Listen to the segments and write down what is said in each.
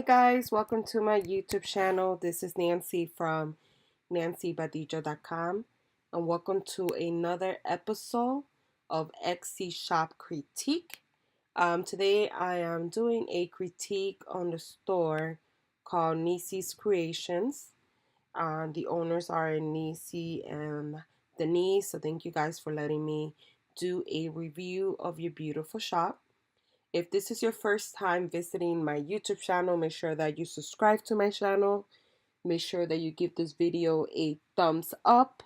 guys, welcome to my YouTube channel. This is Nancy from nancybadija.com, and welcome to another episode of Etsy Shop Critique. Today I am doing a critique on the store called Nisi's Creations. The owners are Nisi and Denise, so thank you guys for letting me do a review of your beautiful shop. If this is your first time visiting my YouTube channel, make sure that you subscribe to my channel. Make sure that you give this video a thumbs up.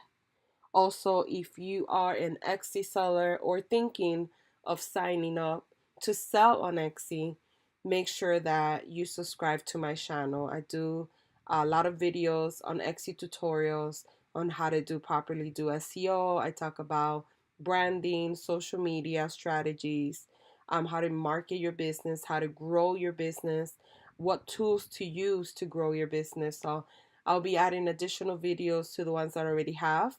Also, if you are an Etsy seller or thinking of signing up to sell on Etsy, make sure that you subscribe to my channel. I do a lot of videos on Etsy tutorials on how to properly do SEO. I talk about branding, social media strategies, how to market your business, how to grow your business, what tools to use to grow your business. So I'll be adding additional videos to the ones that I already have.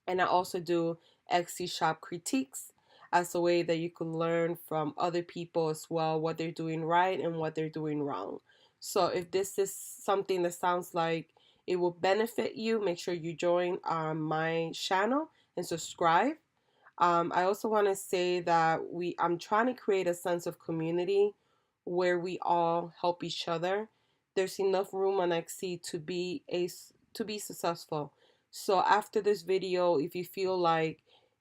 And I also do Etsy shop critiques as a way that you can learn from other people as well, what they're doing right and what they're doing wrong. So if this is something that sounds like it will benefit you, make sure you join my channel and subscribe. I also want to say that I'm trying to create a sense of community where we all help each other. There's enough room on Etsy to be successful. So after this video, if you feel like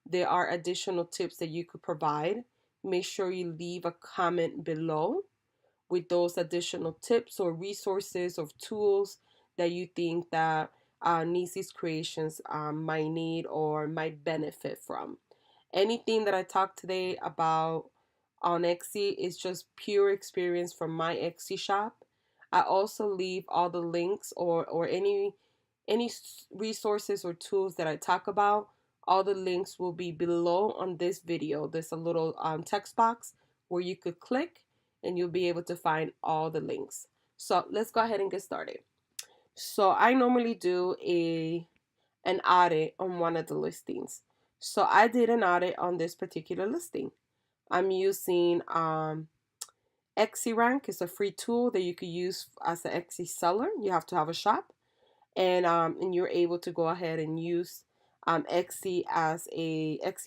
there are additional tips that you could provide, make sure you leave a comment below with those additional tips or resources or tools that you think that Nisi's Creations might need or might benefit from. Anything that I talk today about on Etsy is just pure experience from my Etsy shop. I also leave all the links or any resources or tools that I talk about. All the links will be below on this video. There's a little text box where you could click and you'll be able to find all the links. So let's go ahead and get started. So I normally do an audit on one of the listings. So I did an audit on this particular listing. I'm using Etsy Rank. It's a free tool that you could use as an Etsy seller. You have to have a shop, and you're able to go ahead and use Etsy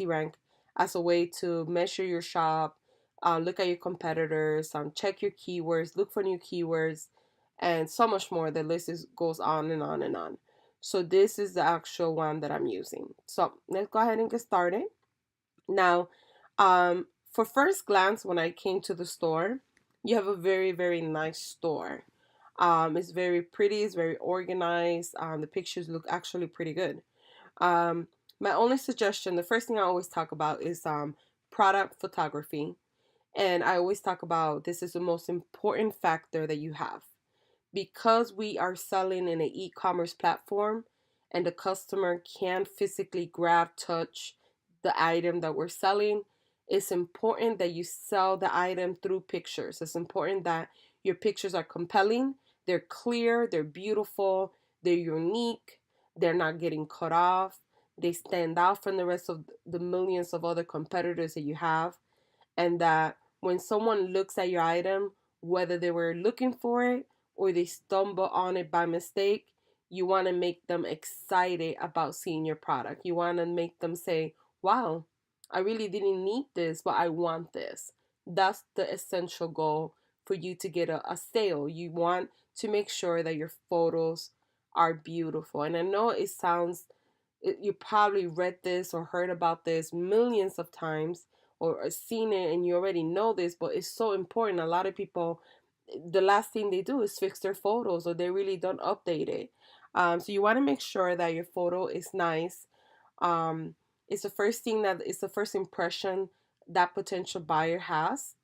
Rank as a way to measure your shop, look at your competitors, check your keywords, look for new keywords, and so much more. The list goes on and on and on. So this is the actual one that I'm using. So let's go ahead and get started. Now, for first glance, when I came to the store, you have a very, very nice store. It's very pretty, it's very organized. The pictures look actually pretty good. My only suggestion, the first thing I always talk about is product photography. And I always talk about this is the most important factor that you have. Because we are selling in an e-commerce platform and the customer can't physically grab, touch the item that we're selling, it's important that you sell the item through pictures. It's important that your pictures are compelling, they're clear, they're beautiful, they're unique, they're not getting cut off, they stand out from the rest of the millions of other competitors that you have, and that when someone looks at your item, whether they were looking for it or they stumble on it by mistake, you want to make them excited about seeing your product. You want to make them say, wow, I really didn't need this, but I want this. That's the essential goal for you to get a sale. You want to make sure that your photos are beautiful. And I know you probably read this or heard about this millions of times or seen it and you already know this, but it's so important. A lot of people, the last thing they do is fix their photos or they really don't update it. So you want to make sure that your photo is nice. It's the first impression that potential buyer has.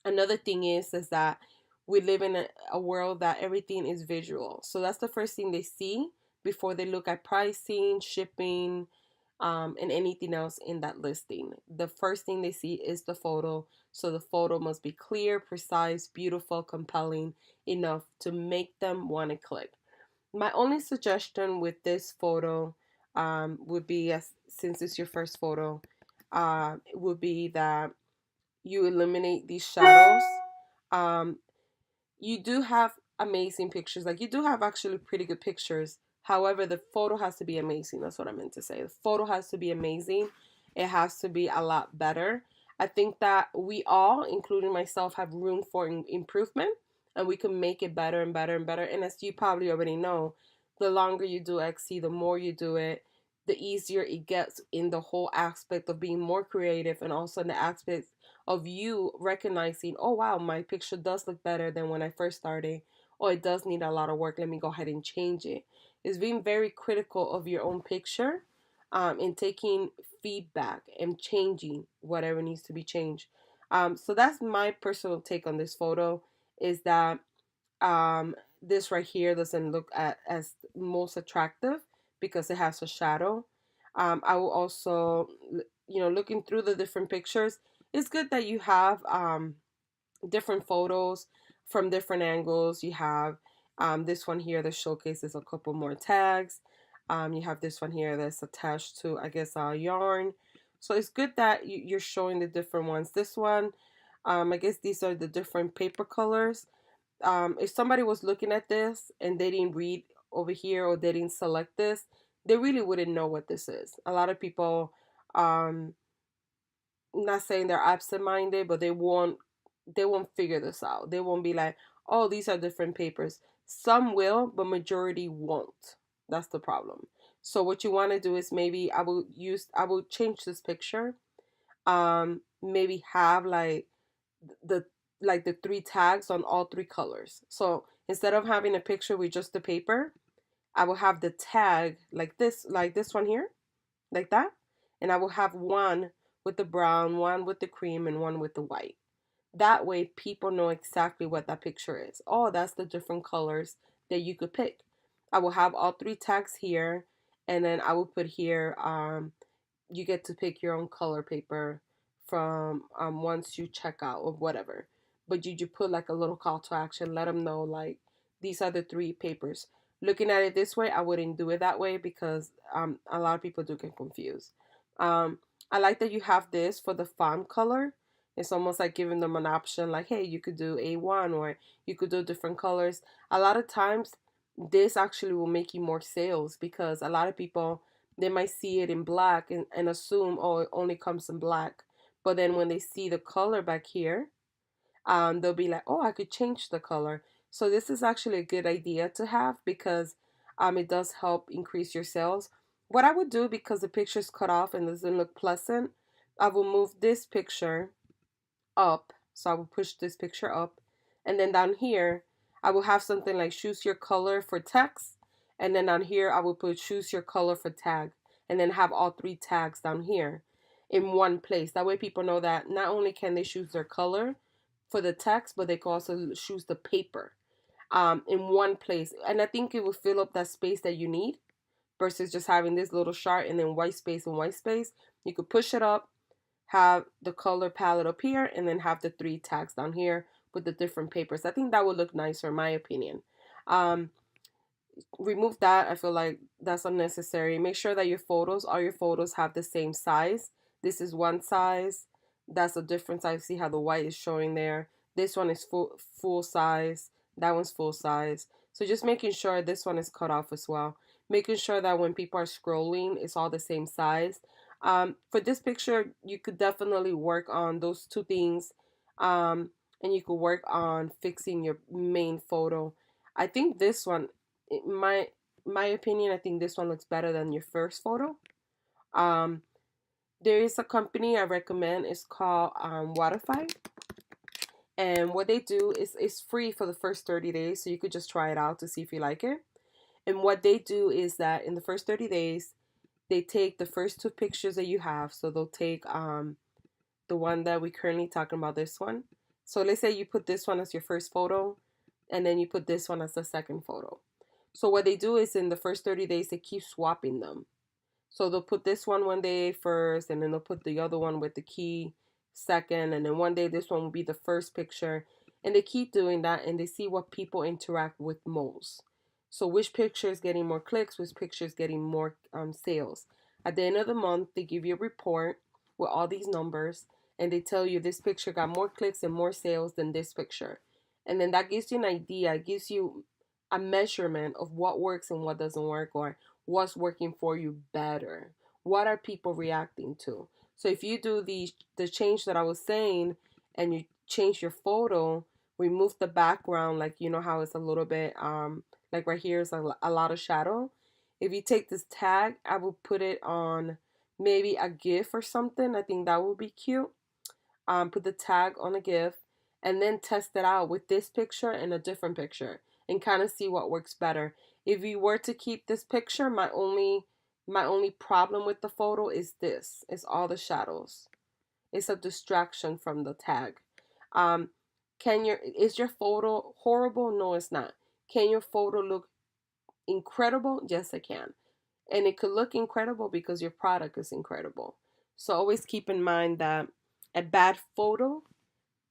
Another thing is that we live in a world that everything is visual. So that's the first thing they see before they look at pricing, shipping, and anything else in that listing. The first thing they see is the photo. So the photo must be clear, precise, beautiful, compelling enough to make them want to click. My only suggestion with this photo would be, since it's your first photo, would be that you eliminate these shadows. Um, you do have amazing pictures. Like, you do have actually pretty good pictures. However, the photo has to be amazing. That's what I meant to say. The photo has to be amazing. It has to be a lot better. I think that we all, including myself, have room for improvement, and we can make it better and better and better. And as you probably already know, the longer you do XC, the more you do it, the easier it gets in the whole aspect of being more creative, and also in the aspect of you recognizing, oh wow, my picture does look better than when I first started, or it does need a lot of work. Let me go ahead and change it. It's being very critical of your own picture, and taking feedback and changing whatever needs to be changed. So that's my personal take on this photo, is that this right here doesn't look as most attractive because it has a shadow. I will also, looking through the different pictures, it's good that you have different photos from different angles. You have this one here that showcases a couple more tags. You have this one here that's attached to, I guess, a yarn. So it's good that you're showing the different ones. This one, I guess these are the different paper colors. If somebody was looking at this and they didn't read over here, or they didn't select this, they really wouldn't know what this is. A lot of people, not saying they're absent-minded, but they won't figure this out. They won't be like, oh, these are different papers. Some will, but majority won't. That's the problem. So what you want to do is, maybe I will change this picture. Maybe have the the three tags on all three colors. So instead of having a picture with just the paper, I will have the tag like this one here, like that. And I will have one with the brown, one with the cream, and one with the white. That way people know exactly what that picture is. Oh, that's the different colors that you could pick. I will have all three tags here, and then I will put here, you get to pick your own color paper from, once you check out or whatever. But you put like a little call to action, let them know like, these are the three papers. Looking at it this way, I wouldn't do it that way, because a lot of people do get confused. Um, I like that you have this for the font color. It's almost like giving them an option, like, hey, you could do A1, or you could do different colors. A lot of times, this actually will make you more sales, because a lot of people, they might see it in black and assume, oh, it only comes in black. But then when they see the color back here, they'll be like, oh, I could change the color. So this is actually a good idea to have, because it does help increase your sales. What I would do, because the picture's cut off and doesn't look pleasant, I will move this picture up. So I will push this picture up. And then down here, I will have something like choose your color for text. And then down here, I will put choose your color for tag. And then have all three tags down here in one place. That way people know that not only can they choose their color for the text, but they can also choose the paper in one place. And I think it will fill up that space that you need, versus just having this little chart and then white space and white space. You could push it up, have the color palette up here, and then have the three tags down here with the different papers. I think that would look nicer, in my opinion. Um, Remove that. I feel like that's unnecessary. Make sure that all your photos have the same size. This is one size. That's a different size. See how the white is showing there. This one is full size. That one's full size. So just making sure this one is cut off as well. Making sure that when people are scrolling, it's all the same size. For this picture, you could definitely work on those two things. And you could work on fixing your main photo. I think this one, my opinion, I think this one looks better than your first photo. Um, there is a company I recommend. It's called Waterfy, and what they do is it's free for the first 30 days, so you could just try it out to see if you like it. And what they do is that in the first 30 days, they take the first two pictures that you have. So they'll take the one that we currently talking about, this one. So let's say you put this one as your first photo, and then you put this one as the second photo. So what they do is in the first 30 days, they keep swapping them. So they'll put this one day first, and then they'll put the other one with the key second, and then one day this one will be the first picture. And they keep doing that, and they see what people interact with most. So which picture is getting more clicks, which picture is getting more sales. At the end of the month, they give you a report with all these numbers, and they tell you this picture got more clicks and more sales than this picture. And then that gives you an idea, it gives you a measurement of what works and what doesn't work, or what's working for you better. What are people reacting to? So if you do the change that I was saying, and you change your photo, remove the background, like you know how it's a little bit like right here is a lot of shadow. If you take this tag, I will put it on maybe a GIF or something. I think that would be cute. Put the tag on a GIF, and then test it out with this picture and a different picture, and kind of see what works better. If you were to keep this picture, my only problem with the photo is this. It's all the shadows. It's a distraction from the tag. Um, is your photo horrible? No, it's not. Can your photo look incredible? Yes, it can. And it could look incredible because your product is incredible. So always keep in mind that a bad photo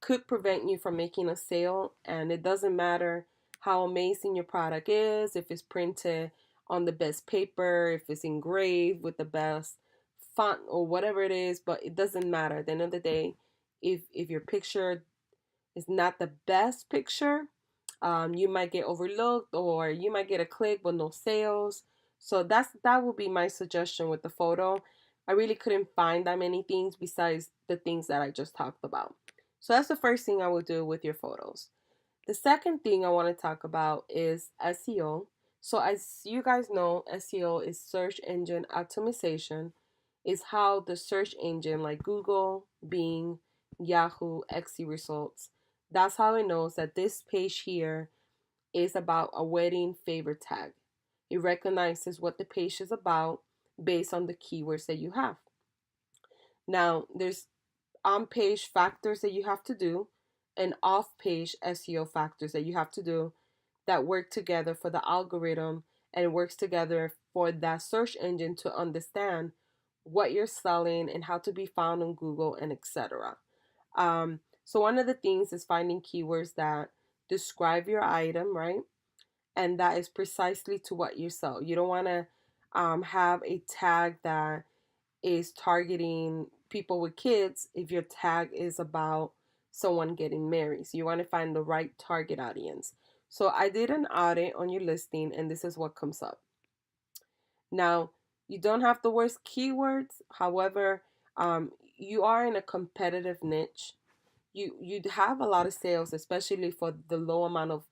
could prevent you from making a sale. And it doesn't matter how amazing your product is, if it's printed on the best paper, if it's engraved with the best font or whatever it is, but it doesn't matter. At the end of the day, if your picture is not the best picture, you might get overlooked, or you might get a click but no sales. So that would be my suggestion with the photo. I really couldn't find that many things besides the things that I just talked about. So that's the first thing I would do with your photos. The second thing I want to talk about is SEO. So as you guys know, SEO is search engine optimization. Is how the search engine like Google, Bing, Yahoo, Xe results. That's how it knows that this page here is about a wedding favor tag. It recognizes what the page is about based on the keywords that you have. Now, there's on-page factors that you have to do and off-page SEO factors that you have to do that work together for the algorithm, and works together for that search engine to understand what you're selling and how to be found on Google and etc. So one of the things is finding keywords that describe your item, right? And that is precisely to what you sell. You don't want to have a tag that is targeting people with kids if your tag is about someone getting married. So you want to find the right target audience. So I did an audit on your listing, and this is what comes up. Now, you don't have the worst keywords. However, you are in a competitive niche. You have a lot of sales, especially for the low amount of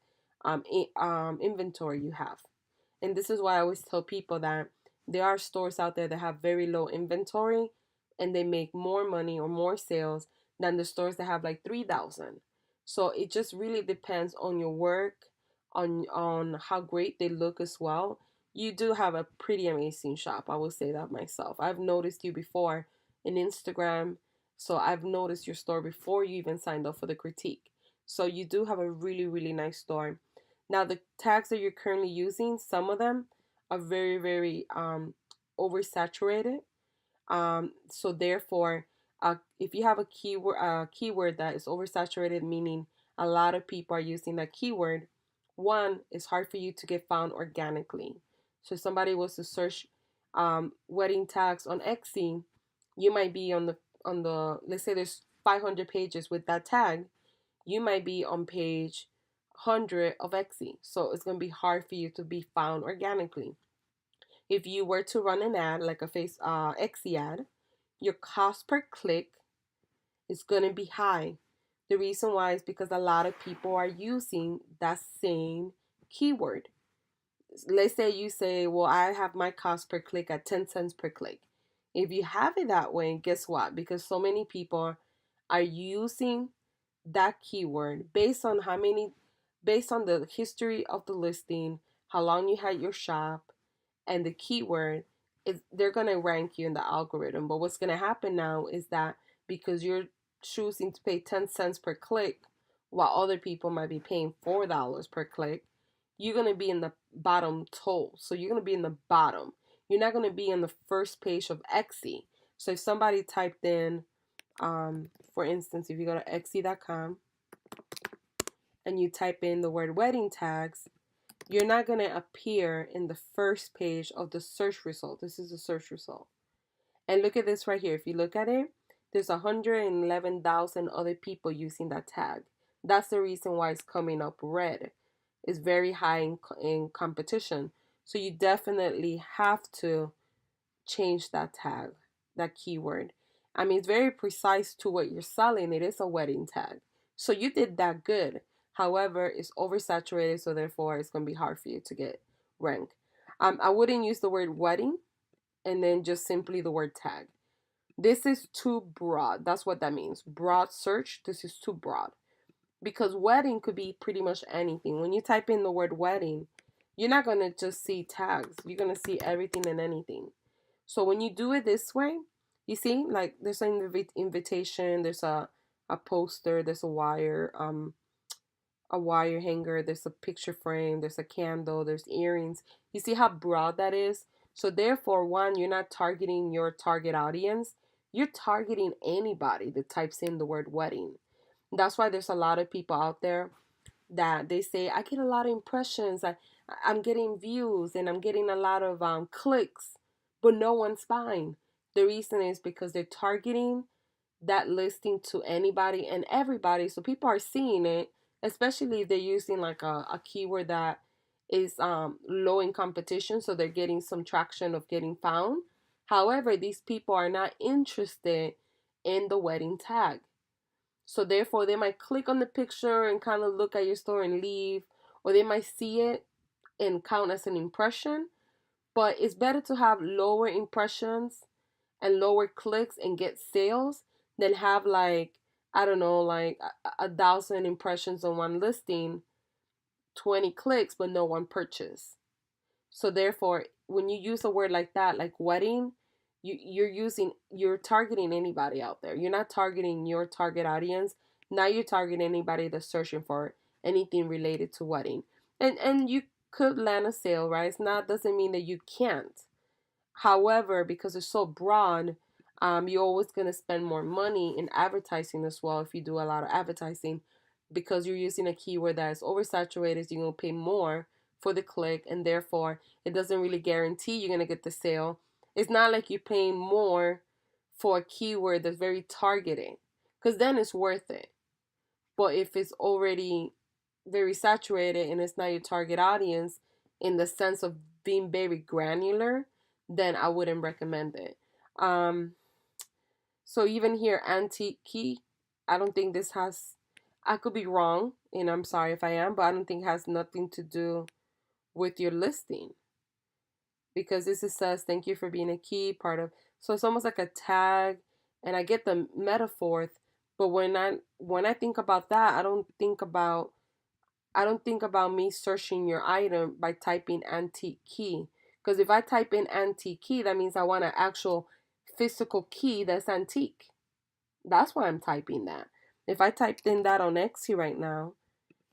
inventory you have. And this is why I always tell people that there are stores out there that have very low inventory, and they make more money or more sales than the stores that have like 3,000. So it just really depends on your work, on how great they look as well. You do have a pretty amazing shop. I will say that myself. I've noticed you before in Instagram, so I've noticed your store before you even signed up for the critique. So you do have a really, really nice store. Now, the tags that you're currently using, some of them are very, very oversaturated. So therefore, if you have a keyword that is oversaturated, meaning a lot of people are using that keyword, one, it's hard for you to get found organically. So if somebody was to search wedding tags on Etsy, you might be on the let's say there's 500 pages with that tag, you might be on page 100 of Etsy. So it's going to be hard for you to be found organically. If you were to run an ad, like a Etsy ad, your cost per click is going to be high. The reason why is because a lot of people are using that same keyword. Let's say you say, well, I have my cost per click at 10 cents per click. If you have it that way, guess what? Because so many people are using that keyword based on the history of the listing, how long you had your shop, and the keyword, they're going to rank you in the algorithm. But what's going to happen now is that because you're choosing to pay 10 cents per click while other people might be paying $4 per click, you're going to be in the bottom toe. So you're going to be in the bottom. You're not going to be on the first page of Etsy. So if somebody typed in, for instance, if you go to Etsy.com and you type in the word wedding tags, you're not going to appear in the first page of the search result. This is the search result. And look at this right here. If you look at it, there's 111,000 other people using that tag. That's the reason why it's coming up red. It's very high in competition. So you definitely have to change that tag, that keyword. I mean, it's very precise to what you're selling. It is a wedding tag. So you did that good. However, it's oversaturated, so therefore it's going to be hard for you to get ranked. I wouldn't use the word wedding and then just simply the word tag. This is too broad. That's what that means. Broad search, this is too broad. Because wedding could be pretty much anything. When you type in the word wedding, you're not going to just see tags. You're going to see everything and anything. So when you do it this way, you see, like there's an invitation, there's a poster, there's a wire hanger, there's a picture frame, there's a candle, there's earrings. You see how broad that is? So therefore, one, you're not targeting your target audience. You're targeting anybody that types in the word wedding. That's why there's a lot of people out there that they say, I get a lot of impressions, I'm getting views, and I'm getting a lot of clicks, but no one's buying. The reason is because they're targeting that listing to anybody and everybody. So people are seeing it, especially if they're using like a keyword that is low in competition. So they're getting some traction of getting found. However, these people are not interested in the wedding tag. So therefore, they might click on the picture and kind of look at your store and leave, or they might see it and count as an impression. But it's better to have lower impressions and lower clicks and get sales than have like, I don't know, like a thousand impressions on one listing, 20 clicks, but no one purchase. So therefore, when you use a word like that, like wedding, you're targeting anybody out there. You're not targeting your target audience. Now you're targeting anybody that's searching for anything related to wedding. And you could land a sale, right? It's not doesn't mean that you can't. However, because it's so broad, you're always going to spend more money in advertising as well if you do a lot of advertising because you're using a keyword that is oversaturated. You're going to pay more for the click, and therefore, it doesn't really guarantee you're going to get the sale. It's not like you're paying more for a keyword that's very targeted because then it's worth it. But if it's already very saturated and it's not your target audience in the sense of being very granular, then I wouldn't recommend it. Um, so even here, antique key, I don't think this has, I could be wrong, and I'm sorry if I am, but I don't think it has nothing to do with your listing because this is says thank you for being a key part of. So it's almost like a tag, and I get the metaphor, but when I think about that, I don't think about me searching your item by typing antique key. Because if I type in antique key, that means I want an actual physical key that's antique. That's why I'm typing that. If I typed in that on Etsy right now,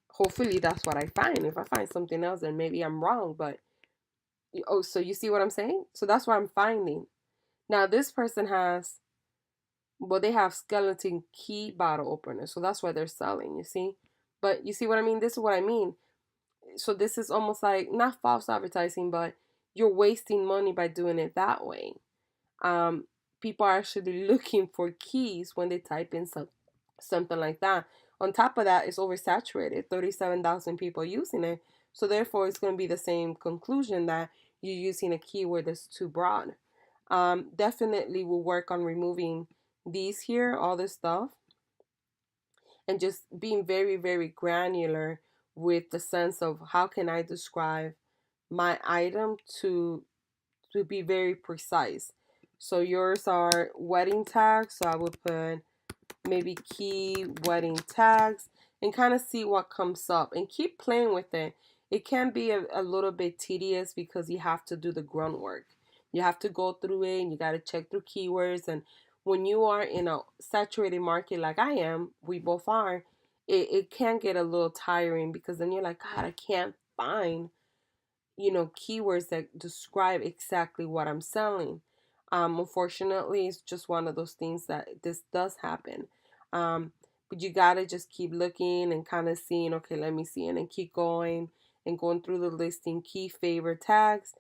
hopefully that's what I find. If I find something else, then maybe I'm wrong. But, oh, so you see what I'm saying? So that's what I'm finding. Now, this person has, well, they have skeleton key bottle openers. So that's what they're selling, you see? But you see what I mean? This is what I mean. So this is almost like not false advertising, but you're wasting money by doing it that way. Um, People are actually looking for keys when they type in something like that. On top of that, it's oversaturated. 37,000 people using it. So therefore, it's going to be the same conclusion that you're using a keyword that's too broad. Definitely will work on removing these here, all this stuff, and just being very, very granular with the sense of how can I describe my item to be very precise. So yours are wedding tags, so I would put maybe key wedding tags and kind of see what comes up and keep playing with it. It can be a little bit tedious because you have to do the grunt work. You have to go through it and you got to check through keywords. And when you are in a saturated market like I am, we both are, it can get a little tiring because then you're like, God, I can't find keywords that describe exactly what I'm selling. Unfortunately, it's just one of those things that this does happen. But you gotta just keep looking and kind of seeing, okay, let me see, and then keep going and going through the listing key favorite tags.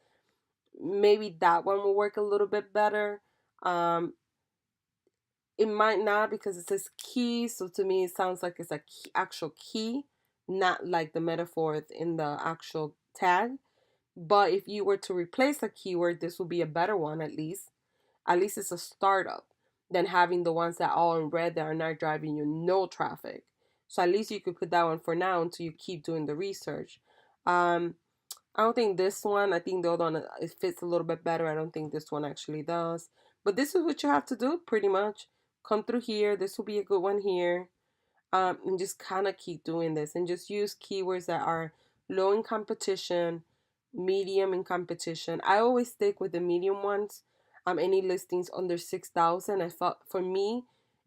Maybe that one will work a little bit better. Um, It might not because it says key, so to me it sounds like it's a key, actual key, not like the metaphor in the actual tag. But if you were to replace a keyword, this would be a better one at least. At least it's a startup than having the ones that are all in red that are not driving you no traffic. So at least you could put that one for now until you keep doing the research. Um, I don't think this one, I think the other one, it fits a little bit better. I don't think this one actually does. But this is what you have to do pretty much. Come through here. This will be a good one here. And just kind of keep doing this and just use keywords that are low in competition, medium in competition. I always stick with the medium ones. Any listings under 6,000, I felt for me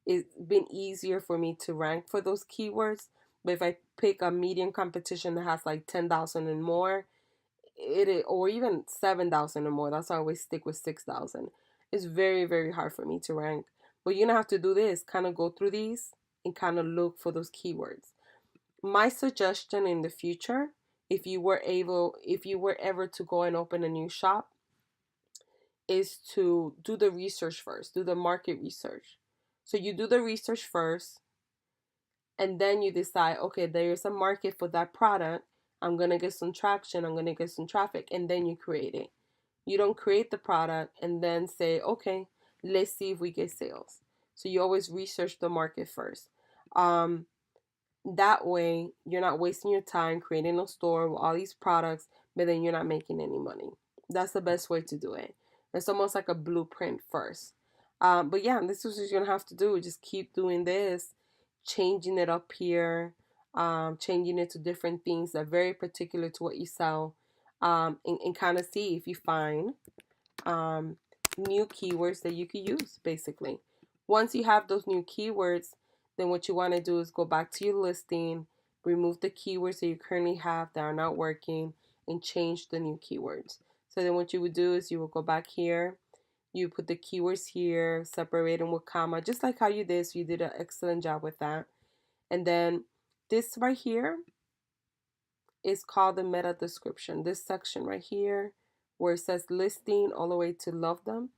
it's been easier for me to rank for those keywords. But if I pick a medium competition that has like 10,000 and more, or even 7,000 or more, that's why I always stick with 6,000. It's very, very hard for me to rank. But you're gonna have to do this, kind of go through these and kind of look for those keywords. My suggestion in the future, if you were ever to go and open a new shop, is to do the research first, do the market research. So you do the research first, and then you decide, okay, there's a market for that product. I'm gonna get some traction, I'm gonna get some traffic, and then you create it. You don't create the product and then say, okay, let's see if we get sales. So you always research the market first. That way, you're not wasting your time creating a store with all these products, but then you're not making any money. That's the best way to do it. It's almost like a blueprint first. But yeah, this is what you're gonna have to do. Just keep doing this, changing it up here, changing it to different things that are very particular to what you sell, and kind of see if you find um, new keywords that you could use, basically. Once you have those new keywords, then what you want to do is go back to your listing, remove the keywords that you currently have that are not working, and change the new keywords. So then what you would do is you will go back here, you put the keywords here, separate them with comma, just like how you did. So you did an excellent job with that. And then this right here is called the meta description. This section right here, where it says listing all the way to love them,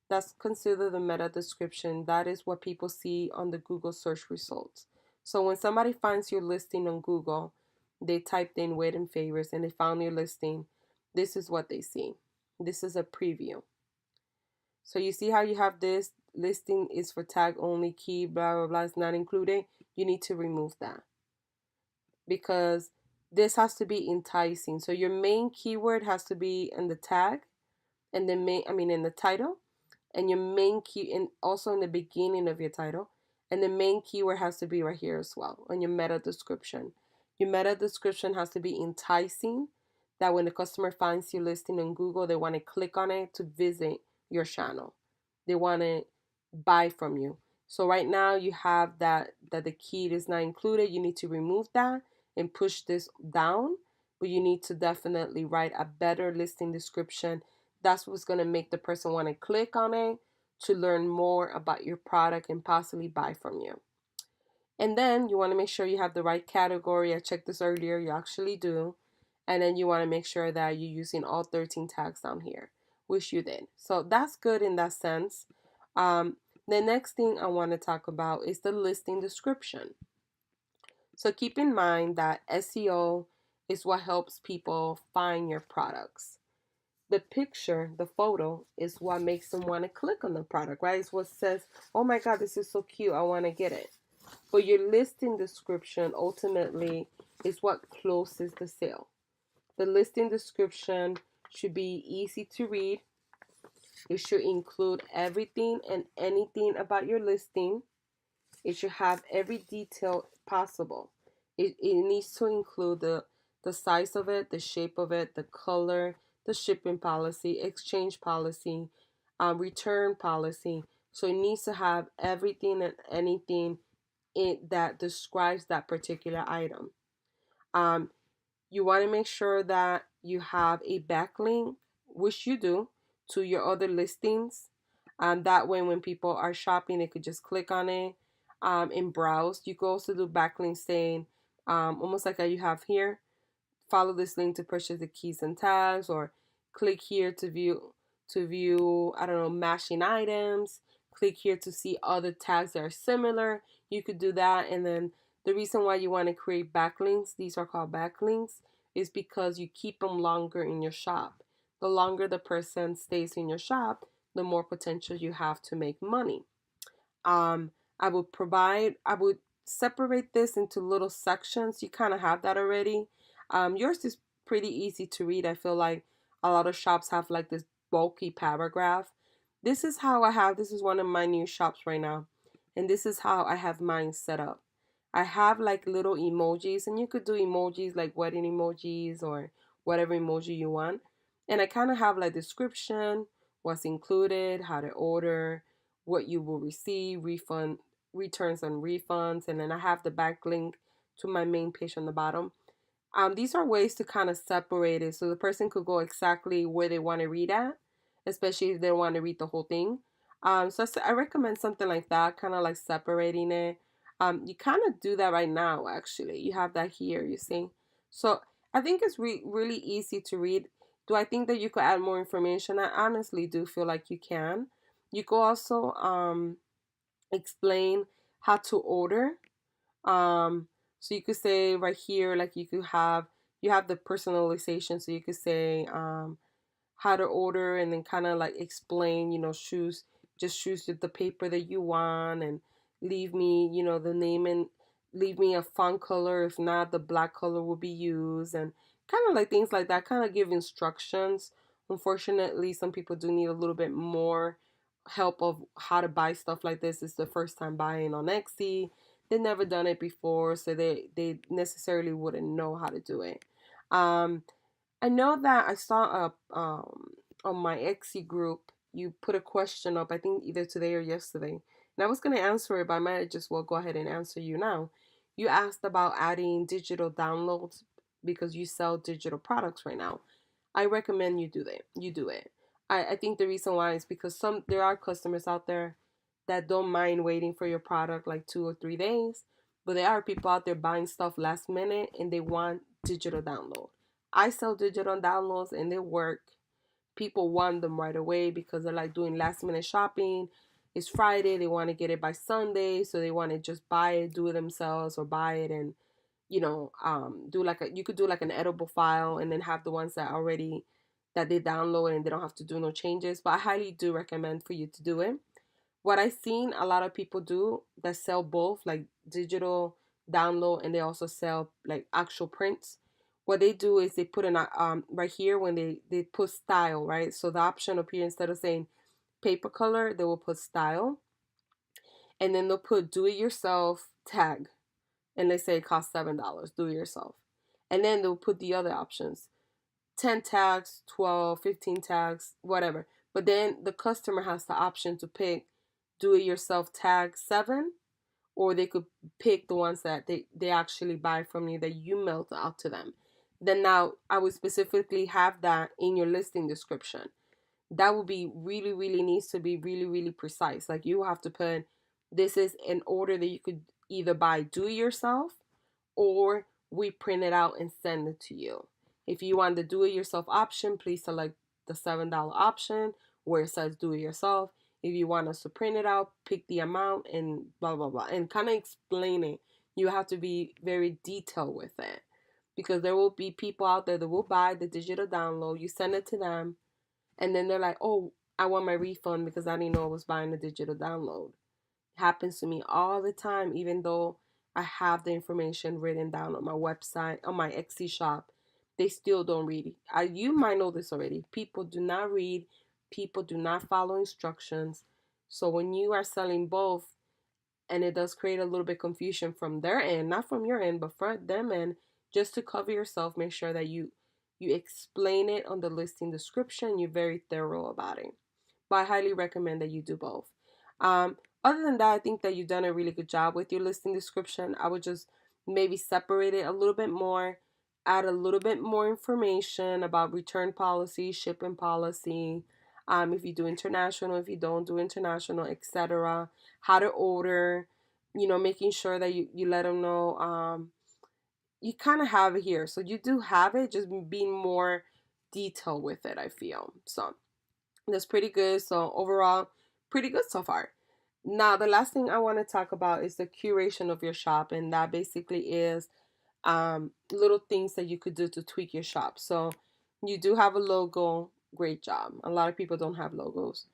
that's considered the meta description. That is what people see on the Google search results. So when somebody finds your listing on Google, they typed in wedding favors and they found your listing. This is what they see. This is a preview. So you see how you have this listing is for tag only, key, blah, blah, blah, is not included. You need to remove that because this has to be enticing. So your main keyword has to be in the tag and in the title, and your main key and also in the beginning of your title, and the main keyword has to be right here as well on your meta description. Your meta description has to be enticing, that when the customer finds your listing on Google, they want to click on it to visit your channel. They want to buy from you. So right now you have that the key is not included. You need to remove that and push this down, but you need to definitely write a better listing description. That's what's going to make the person want to click on it to learn more about your product and possibly buy from you. And then you want to make sure you have the right category. I checked this earlier, you actually do. And then you want to make sure that you're using all 13 tags down here, which you did. So that's good in that sense. The next thing I want to talk about is the listing description. So keep in mind that SEO is what helps people find your products. The picture, the photo, is what makes them want to click on the product, right? It's what says, oh my God, this is so cute, I want to get it. But your listing description ultimately is what closes the sale. The listing description should be easy to read. It should include everything and anything about your listing. It should have every detail possible. It needs to include the size of it, the shape of it, the color, the shipping policy, exchange policy, return policy. So it needs to have everything and anything that describes that particular item. You want to make sure that you have a backlink, which you do, to your other listings. That way, when people are shopping, they could just click on it and browse. You could also do backlinks saying, almost like how you have here, follow this link to purchase the keys and tags, or click here to view, I don't know, matching items. click here to see other tags that are similar. You could do that. And then the reason why you want to create backlinks, these are called backlinks, is because you keep them longer in your shop. The longer the person stays in your shop, the more potential you have to make money. Um, I would separate this into little sections. You kind of have that already. Yours is pretty easy to read. I feel like a lot of shops have like this bulky paragraph. This is one of my new shops right now. And this is how I have mine set up. I have like little emojis, and you could do emojis like wedding emojis or whatever emoji you want. And I kind of have like description, what's included, how to order, what you will receive, returns and refunds, and then I have the backlink to my main page on the bottom. These are ways to kind of separate it so the person could go exactly where they want to read at, especially if they don't want to read the whole thing. So I recommend something like that, kind of like separating it. You kind of do that right now, actually. You have that here, you see. So I think it's really easy to read. Do I think that you could add more information? I honestly do feel like you can. You could also explain how to order. So you could say right here, like you have the personalization. So you could say how to order, and then kind of like explain, choose the paper that you want, and leave me, the name, and leave me a font color. If not, the black color will be used, and kind of like things like that, kind of give instructions. Unfortunately, some people do need a little bit more help of how to buy stuff like this. It's the first time buying on Etsy. They've never done it before, so they necessarily wouldn't know how to do it. Um, I know that I saw on my Etsy group, you put a question up, I think either today or yesterday. And I was going to answer it, but I might just well go ahead and answer you now. You asked about adding digital downloads because you sell digital products right now. I recommend you do that. You do it. I think the reason why is because there are customers out there that don't mind waiting for your product like 2 or 3 days, but there are people out there buying stuff last minute and they want digital download. I sell digital downloads and they work. People want them right away because they're like doing last minute shopping. It's Friday, they want to get it by Sunday, so they want to just buy it, do it themselves, or buy it and do like you could do like an editable file and then have the ones that they download and they don't have to do no changes. But I highly do recommend for you to do it. What I've seen a lot of people do that sell both, like digital download, and they also sell like actual prints. What they do is they put in right here when they put style, right? So the option up here, instead of saying paper color, they will put style, and then they'll put do it yourself tag, and they say it costs $7, do it yourself. And then they'll put the other options, 10 tags, 12, 15 tags, whatever. But then the customer has the option to pick do it yourself tag 7, or they could pick the ones that they actually buy from you that you mailed out to them. Then now I would specifically have that in your listing description. That would be really needs to be really precise. Like you have to put this is an order that you could either buy do it yourself, or we print it out and send it to you. If you want the do it yourself option, please select the $7 option where it says do it yourself. If you want us to print it out, pick the amount and blah blah blah, and kind of explain it. You have to be very detailed with it, because there will be people out there that will buy the digital download. You send it to them, and then they're like, "Oh, I want my refund because I didn't know I was buying a digital download." Happens to me all the time, even though I have the information written down on my website, on my Etsy shop. They still don't read it. You might know this already. People do not read. People do not follow instructions. So when you are selling both, and it does create a little bit confusion from their end, not from your end, but from them end, just to cover yourself, make sure that you explain it on the listing description. You're very thorough about it. But I highly recommend that you do both. Other than that, I think that you've done a really good job with your listing description. I would just maybe separate it a little bit more, add a little bit more information about return policy, shipping policy, if you do international, if you don't do international, etc. How to order, making sure that you let them know. You kind of have it here. So you do have it, just being more detailed with it, I feel. So that's pretty good. So overall, pretty good so far. Now, the last thing I want to talk about is the curation of your shop, and that basically is little things that you could do to tweak your shop. So, you do have a logo, great job. A lot of people don't have logos.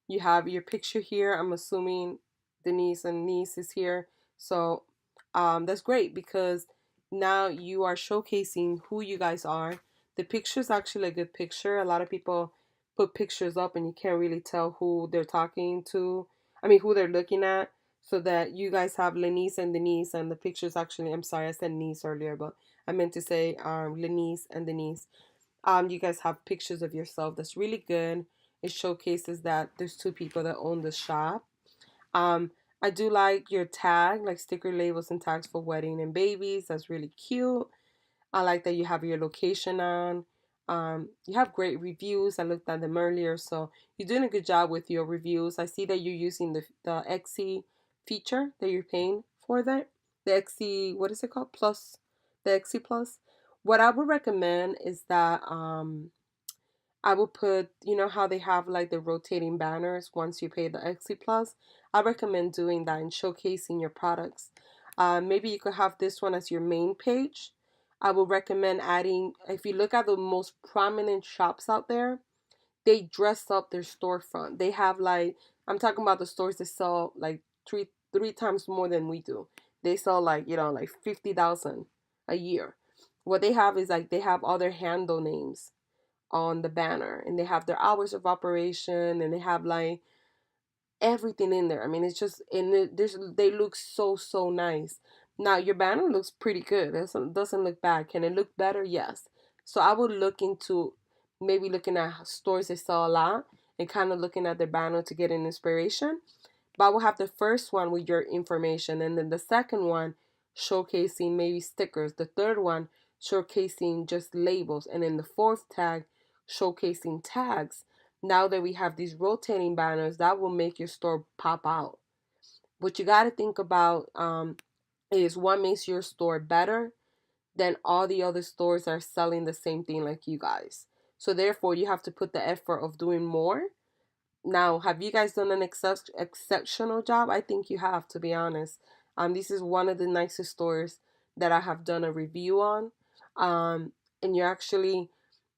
You have your picture here. I'm assuming Denise and Niece is here. So, that's great because now you are showcasing who you guys are. The picture is actually a good picture. A lot of people put pictures up and you can't really tell who they're talking to. I mean, who they're looking at. So that you guys have Lenice and Denise, and the pictures actually, I'm sorry, I said niece earlier, but I meant to say Lenice and Denise. You guys have pictures of yourself. That's really good. It showcases that there's two people that own the shop. Um, I do like your tag, like sticker labels and tags for wedding and babies. That's really cute. I like that you have your location on. You have great reviews. I looked at them earlier, so you're doing a good job with your reviews. I see that you're using the XC feature that you're paying for that. The XC, what is it called? Plus, the XC Plus. What I would recommend is that I would put, you know how they have like the rotating banners once you pay the XC Plus? I recommend doing that and showcasing your products. Maybe you could have this one as your main page. I would recommend adding, if you look at the most prominent shops out there, they dress up their storefront. They have like, I'm talking about the stores that sell like three times more than we do. They sell like, like 50,000 a year. What they have is like they have all their handle names on the banner, and they have their hours of operation, and they have like everything in there. I mean, it's just, and they look so nice. Now your banner looks pretty good. It doesn't look bad. Can it look better? Yes. So I would look into maybe looking at stores that sell a lot and kind of looking at their banner to get an inspiration. But I will have the first one with your information, and then the second one showcasing maybe stickers. The third one showcasing just labels, and then the fourth tag showcasing tags. Now that we have these rotating banners, that will make your store pop out. What you got to think about is what makes your store better than all the other stores that are selling the same thing like you guys. So therefore, you have to put the effort of doing more. Now, have you guys done an exceptional job? I think you have, to be honest. This is one of the nicest stores that I have done a review on. And you're actually,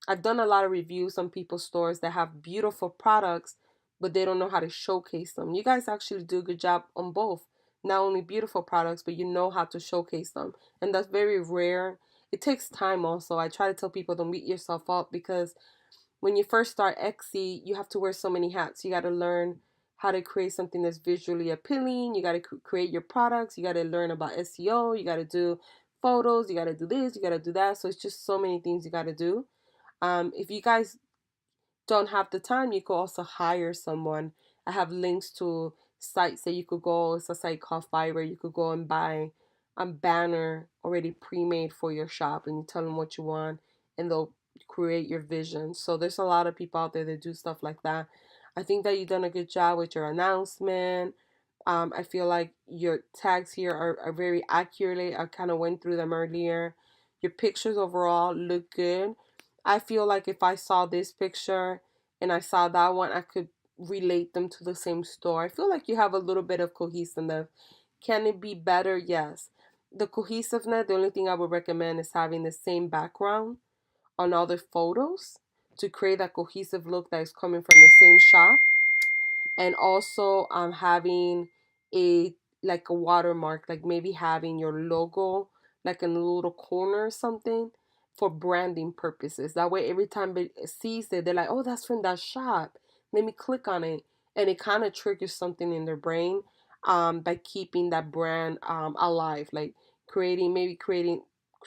I've done a lot of reviews on people's stores that have beautiful products, but they don't know how to showcase them. You guys actually do a good job on both. Not only beautiful products, but you know how to showcase them. And that's very rare. It takes time also. I try to tell people don't beat yourself up because when you first start Etsy, you have to wear so many hats. You got to learn how to create something that's visually appealing. You got to create your products. You got to learn about SEO. You got to do photos. You got to do this. You got to do that. So it's just so many things you got to do. If you guys don't have the time, you could also hire someone. I have links to sites that you could go. It's a site called Fiverr. You could go and buy a banner already pre-made for your shop, and you tell them what you want, and they'll create your vision. So there's a lot of people out there that do stuff like that. I think that you've done a good job with your announcement. I feel like your tags here are very accurate. I kind of went through them earlier. Your pictures overall look good. I feel like if I saw this picture and I saw that one, I could relate them to the same store. I feel like you have a little bit of cohesiveness. Can it be better? Yes. The cohesiveness, the only thing I would recommend is having the same background on all the photos to create that cohesive look that is coming from the same shop, and also having a like a watermark, like maybe having your logo like in a little corner or something for branding purposes. That way every time it sees it, they're like, oh, that's from that shop, let me click on it. And it kind of triggers something in their brain by keeping that brand alive, like creating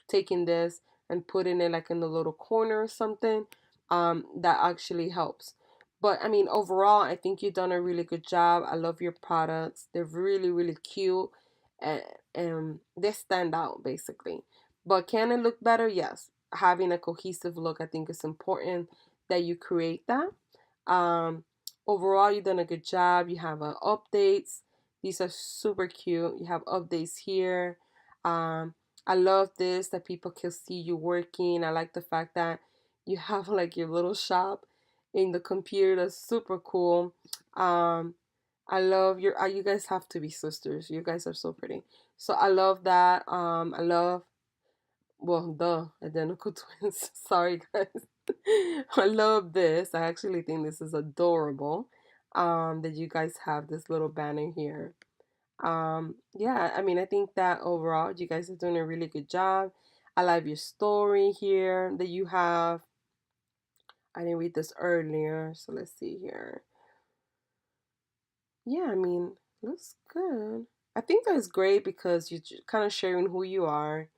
taking this and putting it like in the little corner or something. That actually helps. But I mean, overall, I think you've done a really good job. I love your products. They're really cute, and, they stand out basically. But can it look better? Yes. Having a cohesive look, I think, is important that you create that. Um, Overall, you've done a good job. You have updates. These are super cute. You have updates here. Um, I love this that people can see you working. I like the fact that you have like your little shop in the computer. That's super cool. Um, I love your. You guys have to be sisters. You guys are so pretty. So I love that. I love. Well, the identical twins. Sorry, guys. I love this. I actually think this is adorable. That you guys have this little banner here. Yeah, I mean, I think that overall, you guys are doing a really good job. I love your story here that you have. I didn't read this earlier, so let's see here. Yeah, I mean, looks good. I think that's great because you're kind of sharing who you are.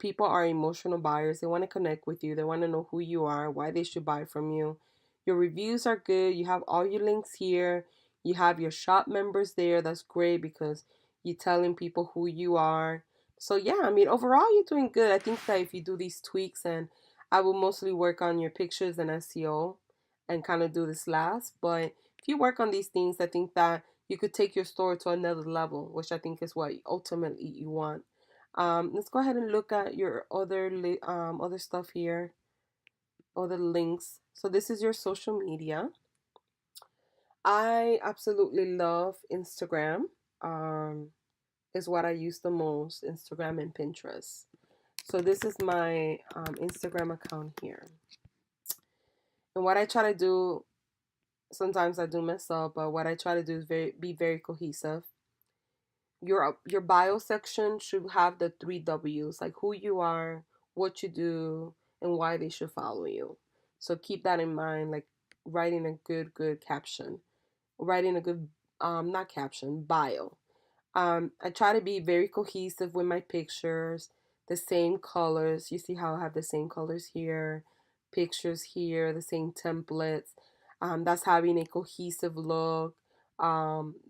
People are emotional buyers. They want to connect with you. They want to know who you are, why they should buy from you. Your reviews are good. You have all your links here. You have your shop members there. That's great because you're telling people who you are. So yeah, I mean, overall you're doing good. I think that if you do these tweaks, and I will mostly work on your pictures and SEO and kind of do this last, but if you work on these things, I think that you could take your store to another level, which I think is what ultimately you want. Let's go ahead and look at your other stuff here, other links. So this is your social media. I absolutely love Instagram. Um, is what I use the most, Instagram and Pinterest. So this is my Instagram account here. And what I try to do, sometimes I do mess up, but what I try to do is be very cohesive. Your bio section should have the three W's, like who you are, what you do, and why they should follow you. So keep that in mind, like writing a good caption, writing a good not caption, bio. I try to be very cohesive with my pictures, the same colors. You see how I have the same colors here, pictures here, the same templates. That's having a cohesive look.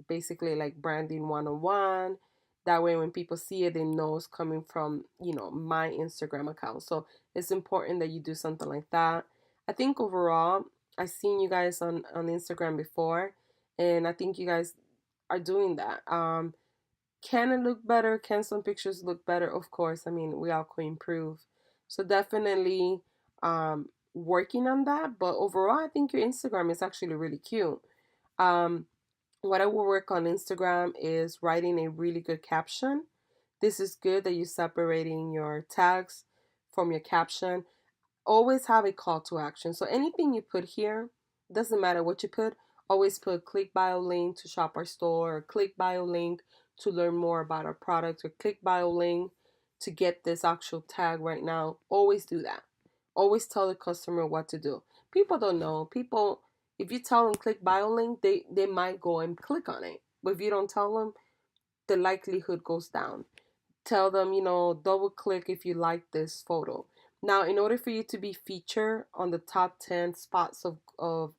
Basically like branding 101. That way when people see it, they know it's coming from, my Instagram account. So it's important that you do something like that. I think overall, I've seen you guys on Instagram before, and I think you guys are doing that. Can it look better? Can some pictures look better? Of course. I mean, we all could improve. So definitely working on that. But overall, I think your Instagram is actually really cute. Um, what I will work on Instagram is writing a really good caption. This is good that you're separating your tags from your caption. Always have a call to action. So anything you put here, doesn't matter what you put, always put click bio link to shop our store, or click bio link to learn more about our product, or click bio link to get this actual tag right now. Always do that. Always tell the customer what to do. People don't know. People, if you tell them click bio link, they might go and click on it. But if you don't tell them, the likelihood goes down. Tell them, double click if you like this photo. Now, in order for you to be featured on the top 10 spots of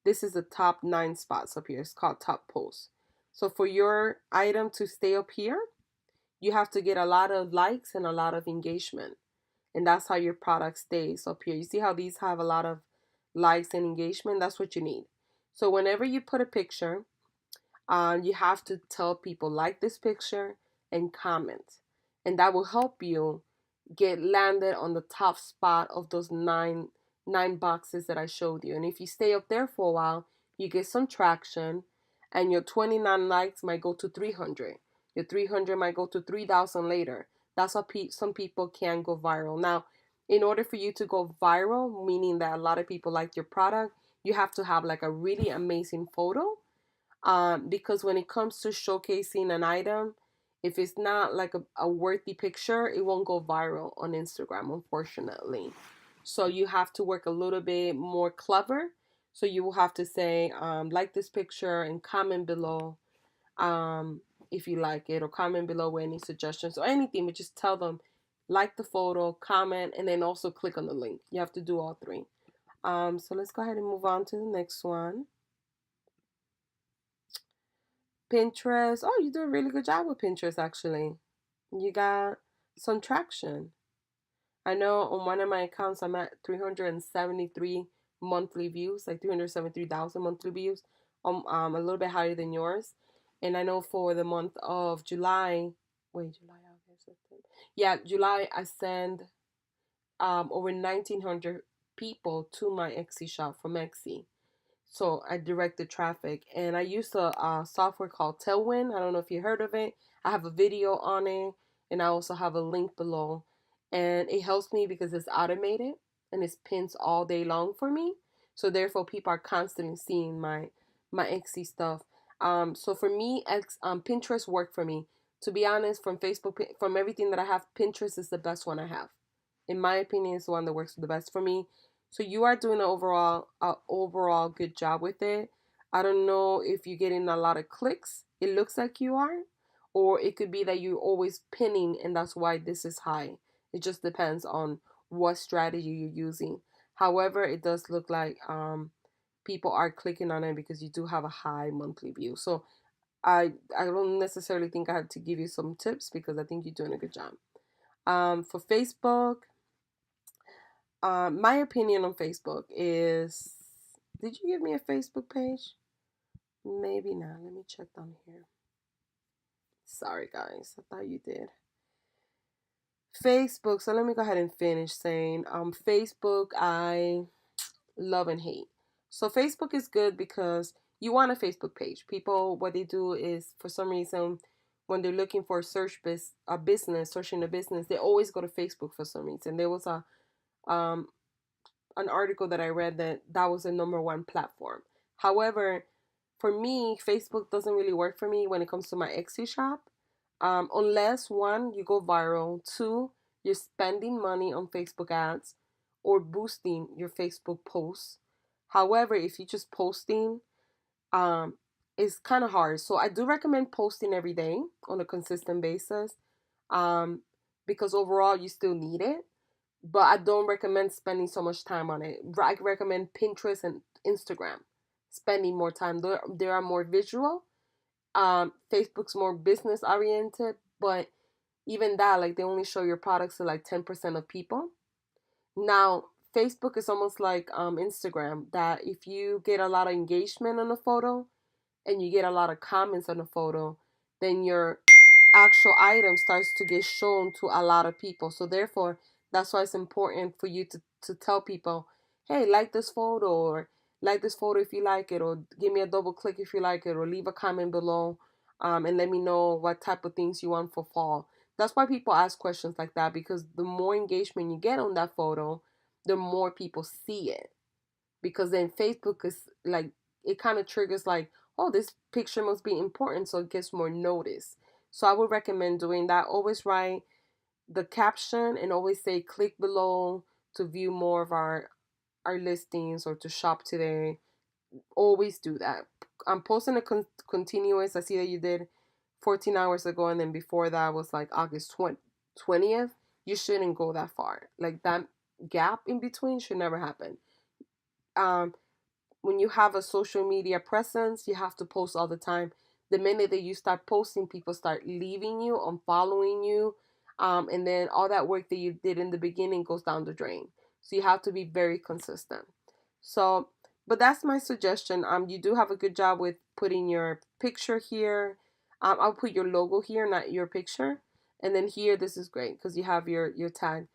this is the top 9 spots up here. It's called top posts. So for your item to stay up here, you have to get a lot of likes and a lot of engagement. And that's how your product stays up here. You see how these have a lot of likes and engagement? That's what you need. So whenever you put a picture, you have to tell people like this picture and comment, and that will help you get landed on the top spot of those nine boxes that I showed you. And if you stay up there for a while, you get some traction, and your 29 likes might go to 300. Your 300 might go to 3,000 later. That's how some people can go viral. Now, in order for you to go viral, meaning that a lot of people like your product, you have to have like a really amazing photo, because when it comes to showcasing an item, if it's not like a worthy picture, it won't go viral on Instagram, unfortunately. So you have to work a little bit more clever. So you will have to say, like this picture and comment below if you like it, or comment below with any suggestions or anything, but just tell them, like the photo, comment, and then also click on the link. You have to do all three. So let's go ahead and move on to the next one. Pinterest. Oh, you do a really good job with Pinterest, actually. You got some traction. I know on one of my accounts, I'm at 373 monthly views, like 373,000 monthly views, a little bit higher than yours. And I know for the month of July, July, August, September. Yeah, July, I send over 1,900 people to my Etsy shop from Etsy. So I direct the traffic, and I use a software called Tailwind. I don't know if you heard of it. I have a video on it, and I also have a link below. And it helps me because it's automated and it's pins all day long for me. So therefore, people are constantly seeing my Etsy stuff. So for me, Pinterest worked for me. To be honest, from Facebook, from everything that I have, Pinterest is the best one I have. In my opinion, it's the one that works the best for me. So you are doing an overall good job with it. I don't know if you're getting a lot of clicks. It looks like you are, or it could be that you're always pinning, and that's why this is high. It just depends on what strategy you're using. However, it does look like people are clicking on it because you do have a high monthly view. So I don't necessarily think I have to give you some tips because I think you're doing a good job. For Facebook, my opinion on Facebook is, did you give me a Facebook page? Maybe not. Let me check down here. Sorry, guys. I thought you did. Facebook. So let me go ahead and finish saying, Facebook, I love and hate. So Facebook is good because you want a Facebook page. People, what they do is, for some reason, when they're looking for a business, searching a business, they always go to Facebook for some reason. There was um an article that I read that was the number one platform. However, for me, Facebook doesn't really work for me when it comes to my Etsy shop. Unless one, you go viral, two, you're spending money on Facebook ads or boosting your Facebook posts. However, if you're just posting, um, it's kind of hard. So I do recommend posting every day on a consistent basis, um, because overall you still need it, but I don't recommend spending so much time on it. I recommend Pinterest and Instagram spending more time. They are more visual. Facebook's more business oriented, but even that, like, they only show your products to like 10% of people. Now, Facebook is almost like Instagram, that if you get a lot of engagement on a photo and you get a lot of comments on a photo, then your actual item starts to get shown to a lot of people. So therefore, that's why it's important for you to tell people, hey, like this photo, or like this photo if you like it, or give me a double click if you like it, or leave a comment below, and let me know what type of things you want for fall. That's why people ask questions like that, because the more engagement you get on that photo, the more people see it. Because then Facebook is like, it kind of triggers like, oh, this picture must be important, so it gets more notice. So I would recommend doing that. Always write the caption and always say click below to view more of our listings or to shop today. Always do that. I'm posting a continuous. I see that you did 14 hours ago, and then before that was like August 20th. You shouldn't go that far. Like, that gap in between should never happen. Um, when you have a social media presence, you have to post all the time. The minute that you start posting, people start leaving you, unfollowing you, and then all that work that you did in the beginning goes down the drain. So you have to be very consistent. So, but that's my suggestion. You do have a good job with putting your picture here. I'll put your logo here, not your picture, and then here, this is great because you have your tag.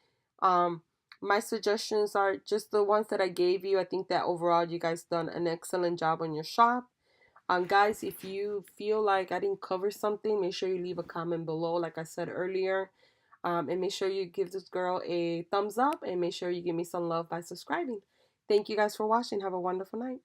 Um, my suggestions are just the ones that I gave you. I think that overall you guys done an excellent job on your shop. Guys, if you feel like I didn't cover something, make sure you leave a comment below, like I said earlier. And make sure you give this girl a thumbs up, and make sure you give me some love by subscribing. Thank you guys for watching. Have a wonderful night.